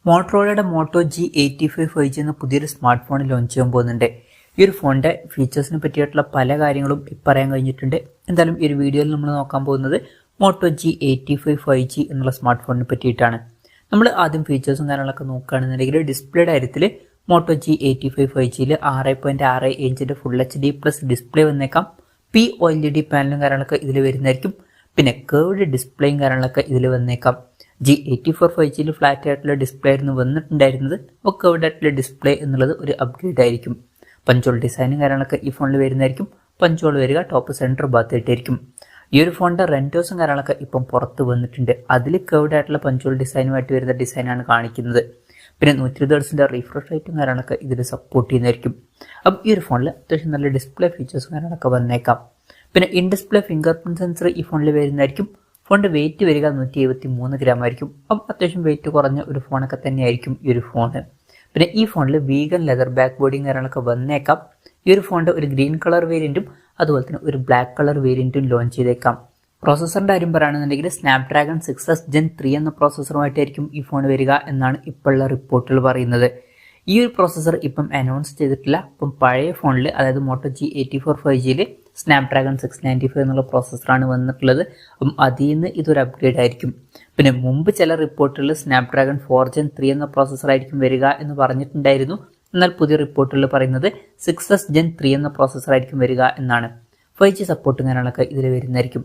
മോട്ടറോളയുടെ motto G85 5G എന്ന പുതിയൊരു smart phone launch ചെയ്യാൻ പോകുന്നുണ്ട്. ഈ ഒരു ഫോണിൻ്റെ ഫീച്ചേഴ്സിനെ പറ്റിയിട്ടുള്ള പല കാര്യങ്ങളും പറയാൻ കഴിഞ്ഞിട്ടുണ്ട്. എന്തായാലും ഈ ഒരു വീഡിയോയിൽ നമ്മൾ നോക്കാൻ പോകുന്നത് മോട്ടോ G85 5G എന്നുള്ള സ്മാർട്ട് ഫോണിനെ പറ്റിയിട്ടാണ്. നമ്മൾ ആദ്യം ഫീച്ചേഴ്സും കാര്യങ്ങളൊക്കെ നോക്കുകയാണെന്നുണ്ടെങ്കിൽ ഡിസ്പ്ലേയുടെ കാര്യത്തിൽ മോട്ടോ G85 5Gയിൽ 6.6 ഇഞ്ചിൻ്റെ ഫുൾ HD+ ഡിസ്പ്ലേ വന്നേക്കാം. OLED പാനലും കാര്യങ്ങളൊക്കെ ഇതിൽ വരുന്നതായിരിക്കും. പിന്നെ കേർവ്ഡ് ഡിസ്പ്ലേയും കാര്യങ്ങളൊക്കെ ഇതിൽ വന്നേക്കാം. G84 5Gയിൽ ഫ്ലാറ്റ് ആയിട്ടുള്ള ഡിസ്പ്ലേ ആയിരുന്നു വന്നിട്ടുണ്ടായിരുന്നത്. അപ്പോൾ കേർവ്ഡ് ആയിട്ടുള്ള ഡിസ്പ്ലേ എന്നുള്ളത് ഒരു അപ്ഗ്രേഡ് ആയിരിക്കും. പഞ്ചോൾ ഡിസൈനും കാര്യങ്ങളൊക്കെ ഈ ഫോണിൽ വരുന്നതായിരിക്കും. പഞ്ചോൾ വരിക ടോപ്പ് സെൻറ്റർ ഭാഗത്തായിട്ടായിരിക്കും. ഈ ഒരു ഫോണിൻ്റെ റെൻറ്റോസും കാര്യങ്ങളൊക്കെ ഇപ്പം പുറത്ത് വന്നിട്ടുണ്ട്. അതിൽ കേർവ്ഡ് ആയിട്ടുള്ള പഞ്ചോൾ ഡിസൈനുമായിട്ട് വരുന്ന ഡിസൈനാണ് കാണിക്കുന്നത്. പിന്നെ 120 ഹെർട്സിൻ്റെ റീഫ്രഷ് റേറ്റും കാര്യങ്ങളൊക്കെ ഇതിൽ സപ്പോർട്ട് ചെയ്യുന്നതായിരിക്കും. അപ്പം ഈ ഒരു ഫോണിൽ അത്യാവശ്യം നല്ല ഡിസ്പ്ലേ ഫീച്ചേഴ്സും കാര്യങ്ങളൊക്കെ വന്നേക്കാം. പിന്നെ in display finger print sensor ഈ ഫോണിൽ വരുന്നതായിരിക്കും. ഫോണിൻ്റെ വെയിറ്റ് വരിക 173 ഗ്രാം ആയിരിക്കും. അപ്പം അത്യാവശ്യം വെയിറ്റ് കുറഞ്ഞ ഒരു ഫോണൊക്കെ തന്നെയായിരിക്കും ഈ ഒരു ഫോണ്. പിന്നെ ഈ ഫോണിൽ വീഗൻ ലെതർ ബാക്ക് ബോഡിയും കാര്യങ്ങളൊക്കെ വന്നേക്കാം. ഈ ഒരു ഫോണിൻ്റെ ഒരു ഗ്രീൻ കളർ വേരിയൻറ്റും അതുപോലെ തന്നെ ഒരു ബ്ലാക്ക് കളർ വേരിയൻറ്റും ലോഞ്ച് ചെയ്തേക്കാം. പ്രോസസ്സറിൻ്റെ കാര്യം പറയുകയാണെന്നുണ്ടെങ്കിൽ സ്നാപ്ഡ്രാഗൺ 6s Gen 3 എന്ന പ്രോസസ്സറുമായിട്ടായിരിക്കും ഈ ഫോൺ വരിക എന്നാണ് ഇപ്പോഴുള്ള റിപ്പോർട്ടുകൾ പറയുന്നത്. ഈ ഒരു പ്രോസസ്സർ ഇപ്പം അനൗൺസ് ചെയ്തിട്ടില്ല. ഇപ്പം പഴയ ഫോണിൽ അതായത് മോട്ടോ G84 5Gയിൽ സ്നാപ്ഡ്രാഗൺ 695 എന്നുള്ള പ്രോസസ്സറാണ് വന്നിട്ടുള്ളത്. അപ്പം അതിൽ നിന്ന് ഇതൊരു അപ്ഗ്രേഡ് ആയിരിക്കും. പിന്നെ മുമ്പ് ചില റിപ്പോർട്ടുകളിൽ സ്നാപ്ഡ്രാഗൺ 4 Gen 3 എന്ന പ്രോസസ്സറായിരിക്കും വരിക എന്ന് പറഞ്ഞിട്ടുണ്ടായിരുന്നു. എന്നാൽ പുതിയ റിപ്പോർട്ടുകൾ പറയുന്നത് 6s Gen 3 എന്ന പ്രോസസ്സറായിരിക്കും വരിക എന്നാണ്. 5G സപ്പോർട്ടും കാര്യങ്ങളൊക്കെ ഇതിൽ വരുന്നതായിരിക്കും.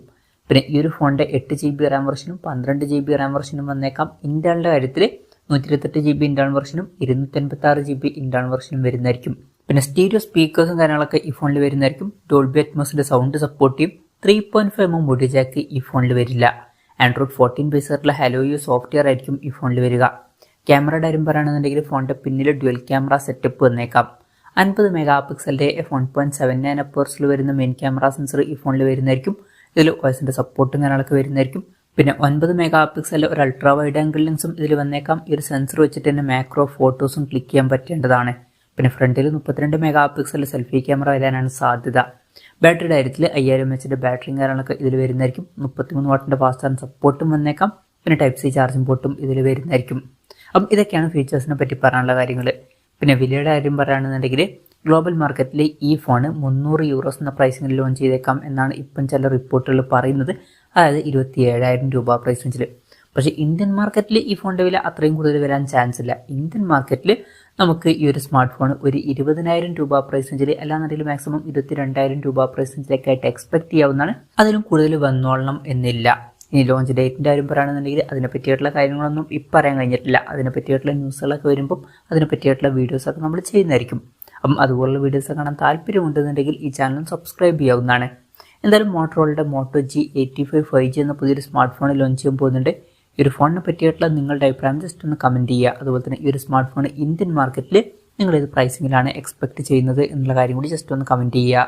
പിന്നെ ഈ ഒരു ഫോണിൻ്റെ 8GB റാം വെർഷനും 12GB റാം വെർഷനും വന്നേക്കാം. ഇന്റേണലിൻ്റെ കാര്യത്തിൽ 128GB ഇന്റേണൽ വെർഷനും 256GB ഇന്റേണൽ വെർഷനും വരുന്നതായിരിക്കും. പിന്നെ സ്റ്റീരിയോ സ്പീക്കേഴ്സും കാര്യങ്ങളൊക്കെ ഈ ഫോണിൽ വരുന്നതായിരിക്കും. ഡോൾബി അറ്റ്മോസിൻ്റെ സൗണ്ട് സപ്പോർട്ട് ചെയ്യും. 3.5mm ഓഡിയോ ജാക്ക് ഈ ഫോണിൽ വരില്ല. ആൻഡ്രോയിഡ് 14 ബേസ് ആയിട്ടുള്ള ഹലോയോ സോഫ്റ്റ്വെയർ ആയിരിക്കും ഈ ഫോണിൽ വരിക. ക്യാമറയുടെ കാര്യം പറയുകയാണെന്നുണ്ടെങ്കിൽ ഫോണിൻ്റെ പിന്നിൽ ഡ്യുവൽ ക്യാമറ സെറ്റപ്പ് വന്നേക്കാം. 50 മെഗാ പിക്സലിൻ്റെ f1.79 അപ്പേഴ്സിൽ വരുന്ന മെയിൻ ക്യാമറ സെൻസർ ഈ ഫോണിൽ വരുന്നതായിരിക്കും. ഇതിൽ വോയിസിൻ്റെ സപ്പോർട്ടും കാര്യങ്ങളൊക്കെ വരുന്നതായിരിക്കും. പിന്നെ 9 മെഗാ പിക്സലിൻ്റെ ഒരു അൾട്രാ വൈഡ് ആംഗിൾ ലെൻസും ഇതിൽ വന്നേക്കാം. ഈ ഒരു സെൻസർ വെച്ചിട്ട് തന്നെ മാക്രോ ഫോട്ടോസും ക്ലിക്ക് ചെയ്യാൻ പറ്റേണ്ടതാണ്. പിന്നെ ഫ്രണ്ടിൽ 32 മെഗാ പിക്സലിൽ സെൽഫി ക്യാമറ വരാനാണ് സാധ്യത. ബാറ്ററി കാര്യത്തിൽ 5000 mAh ബാറ്ററിയും കാര്യങ്ങളൊക്കെ ഇതിൽ വരുന്നതായിരിക്കും. 33 വാട്ടിൻ്റെ ഫാസ്റ്റ് ചാർജ് സപ്പോർട്ടും വന്നേക്കാം. പിന്നെ Type C ചാർജിംഗ് പോർട്ടും ഇതിൽ വരുന്നതായിരിക്കും. അപ്പം ഇതൊക്കെയാണ് ഫീച്ചേഴ്സിനെ പറ്റി പറയാനുള്ള കാര്യങ്ങൾ. പിന്നെ വിലയുടെ കാര്യം പറയുകയാണെന്നുണ്ടെങ്കിൽ ഗ്ലോബൽ മാർക്കറ്റിൽ ഈ ഫോൺ €300 എന്ന പ്രൈസിങ്ങിൽ ലോഞ്ച് ചെയ്തേക്കാം എന്നാണ് ഇപ്പം ചില റിപ്പോർട്ടുകൾ പറയുന്നത്. അതായത് 27,000 രൂപ പ്രൈസ് റേഞ്ചിൽ. പക്ഷേ ഇന്ത്യൻ മാർക്കറ്റിൽ ഈ ഫോണിൻ്റെ വില അത്രയും കൂടുതൽ വരാൻ ചാൻസ് ഇല്ല. ഇന്ത്യൻ മാർക്കറ്റിൽ നമുക്ക് ഈ ഒരു സ്മാർട്ട് ഫോൺ ഒരു 20,000 രൂപ പ്രൈസ് റേഞ്ചിൽ അല്ലാന്നുണ്ടെങ്കിൽ മാക്സിമം 22,000 രൂപ പ്രൈസ് റേഞ്ചിലൊക്കെ ആയിട്ട് എക്സ്പെക്ട് ചെയ്യാവുന്നതാണ്. അതിലും കൂടുതൽ വന്നോളണം എന്നില്ല. ഇനി ലോഞ്ച് ഡേറ്റിൻ്റെ കാര്യം പറയുകയാണെന്നുണ്ടെങ്കിൽ അതിനെ പറ്റിയിട്ടുള്ള കാര്യങ്ങളൊന്നും ഇപ്പം പറയാൻ കഴിഞ്ഞിട്ടില്ല. അതിനെ പറ്റിയിട്ടുള്ള ന്യൂസുകളൊക്കെ വരുമ്പം അതിനെ പറ്റിയിട്ടുള്ള വീഡിയോസൊക്കെ നമ്മൾ ചെയ്യുന്നതായിരിക്കും. അപ്പം അതുപോലുള്ള വീഡിയോസ് കാണാൻ താല്പര്യമുണ്ടെന്നുണ്ടെങ്കിൽ ഈ ചാനൽ സബ്സ്ക്രൈബ് ചെയ്യാവുന്നതാണ്. എന്തായാലും മോട്ടറോളയുടെ മോട്ടോ G85 5G എന്ന പുതിയൊരു സ്മാർട്ട് ഫോൺ ലോഞ്ച് ചെയ്യാൻ പോകുന്നുണ്ട്. ഈ ഒരു ഫോണിനെ പറ്റിയിട്ടുള്ള നിങ്ങളുടെ അഭിപ്രായം ജസ്റ്റ് ഒന്ന് കമൻറ്റ് ചെയ്യുക. അതുപോലെ തന്നെ ഈ ഒരു സ്മാർട്ട് ഫോൺ ഇന്ത്യൻ മാർക്കറ്റിൽ നിങ്ങൾ ഏത് പ്രൈസിങ്ങിലാണ് എക്സ്പെക്ട് ചെയ്യുന്നത് എന്നുള്ള കാര്യം കൂടി ജസ്റ്റ് ഒന്ന് കമൻറ്റ് ചെയ്യുക.